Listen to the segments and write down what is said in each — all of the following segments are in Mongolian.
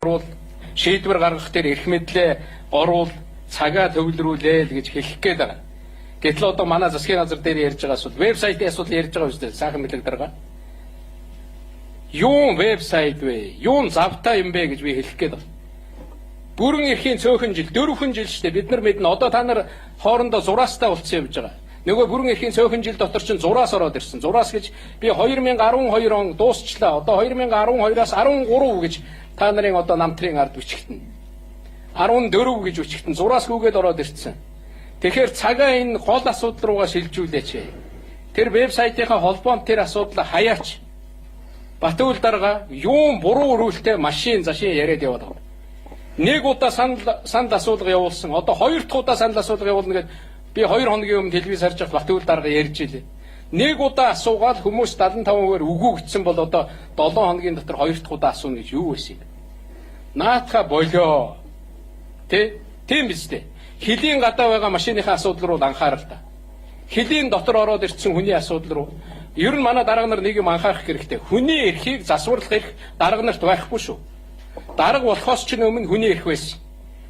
оруул, шийдвэр гаргах дээр эрх мэдлээ оруул, цагаа төвлөрүүлээ гэж хэлэх гээд байгаа. Гэтэл одоо манай засгийн газар дээр ярьж байгаа асуудал, вебсайтын асуудал ярьж байгаа үстэй сайхан мэдлэг дарга. Юун вебсайт вэ? Юун завтай юм бэ гэж би хэлэх гээд байна. Бүрэн эрхийн цөөхөн жил, 4 жил шүү дээ. Бид нар мэднэ. Одоо та нар хоорондоо зураастай болцсон явж байгаа. Нөгөө бүрэн эрхийн цөөхөн жил дотор чинь зураас ороод ирсэн. Зураас гэж би 2012 он дуусчлаа. Одоо 2012-аас 13 гэж та нарын одоо намтрын ард бичигдэнэ. 14 гэж бичигдэнэ. Зураас гүгээд ороод ирсэн. Тэгэхээр цагаа энэ гол асуудал руугаа шилжүүлээч. Тэр вебсайтынхаа холбоонд тэр асуудал хаяач. Батүл дарга юун буруу өрүүлтэй машин зашин яриад яваад байна. Нэг удаа санал асуулга явуулсан. Одоо 2 дахь удаа санал асуулга явуулна гэд би 2 хоногийн өмнө телевиз харж байхад Батүл дарга ярьж илээ. Нэг удаа асуугаад хүмүүс 75%-аар үгүй гэсэн бол одоо 7 хоногийн дотор 2 дахь удаа асууна гэж юу вэ? Наатха болоо. Тийм биз дээ. Хилийн гадаа байгаа машиныхаа асуудал руу анхаарал та. Хилийн дотор ороод ирсэн хүний асуудал руу. Ер нь манай дарга нар нэг юм анхаарах хэрэгтэй. Хүний эрхийг засварлах эрх дарга нарт байхгүй шүү. Дарга болохоос ч өмнө хүний эрх байсан.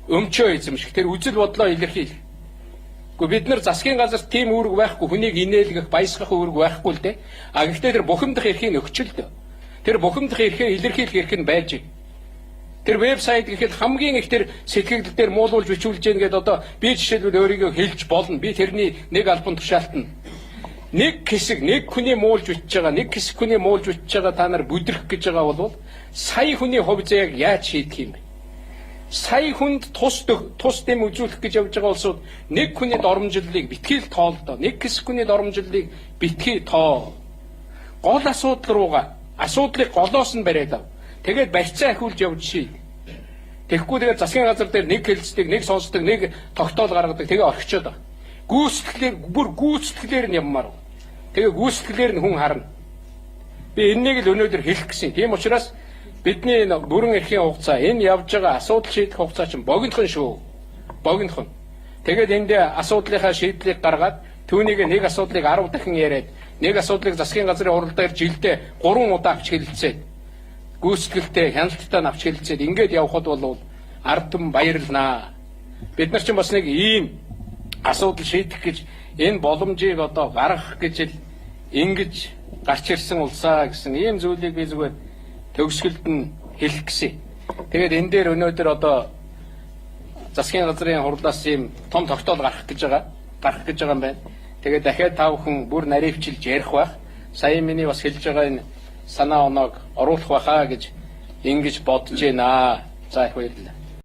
Өмчөө эзэмших, тэр үзэл бодлоо илэрхийлэх. Гэхдээ бид нар засгийн газарт тийм үүрэг байхгүй, хүнийг инээлгэх, баясгах үүрэг байхгүй л дээ. А гэхдээ тэр бухимдах эрхийг өгчөлдөө. Тэр бухимдах эрхээ илэрхийлэх эрх нь байж байна. Тэр вебсайт гэхэд хамгийн их тэр сэтгэгдэл дээр муулуулж бичүүлж гэнэ гэдээ одоо би жишээлбэл өөрийгөө хэлж болно. Би тэрний нэг албан тушаалтна. Нэг хэсэг, нэг хүний муулж бичиж байгаа, нэг хэсэг хүний муулж бичиж байгаа та нар бүдрэх гэж байгаа бол сая хүний хувь заяаг яаж шийдэх юм бэ? Сая хүнд тус дэм үзүүлэх гэж явж байгаа улсууд нэг хүний доромжллыг битгий л тоолдоо. Нэг хэсэг хүний доромжллыг битгий тоо. Гол асуудал руугаа асуудлыг голоос нь бариад ав. Тэгээд барьцаа ахиулж явж ший. Тэгэхгүй тэгээд засгийн газар дээр нэг хэлцдэг, нэг сонсдог, нэг тогтоол гаргадаг. Тэгээ орхичод байгаа. Гүйцэтгэлээр бүр гүйцэтгэлээр нь яммаар. Тэгээ гүйцэтгэлээр нь хүн харна. Би энэнийг л өнөөдөр хэлэх гэсэн. Тийм учраас бидний бүрэн эрхийн хугацаа энэ явж байгаа асуудал шийдэх хугацаа чинь богинохон шүү. Богинохон. Тэгээд эндээ асуудлынхаа шийдлийг гаргаад түүнийг нэг асуудлыг 10 дахин яриад нэг асуудлыг засгийн газрын урал дээр жилдээ 3 удаа авч хэлэлцээд гүйцэтгэлтэй хяналттай авч хэлэлцээд ингээд явхад бол ард түмэн баярлнаа. Бид нар ч бас нэг ийм асуудал шийдэх гэж энэ боломжийг одоо гаргах гэж л ингэж гарч ирсэн улсаа гэсэн ийм зүйлийг би зүгээр төгсгөлд нь хэлэх гэсэн. Тэгээд энэ дээр өнөөдөр одоо засгийн газрын хурлаас ийм том тогтоол гаргах гэж байгаа юм байна. Тэгээд дахиад та бүхэн бүр наривчилж ярих байх. Сая миний бас хэлж байгаа энэ санаа оноог оруулах байхаа гэж ингэж бодож байна. За их баярлалаа.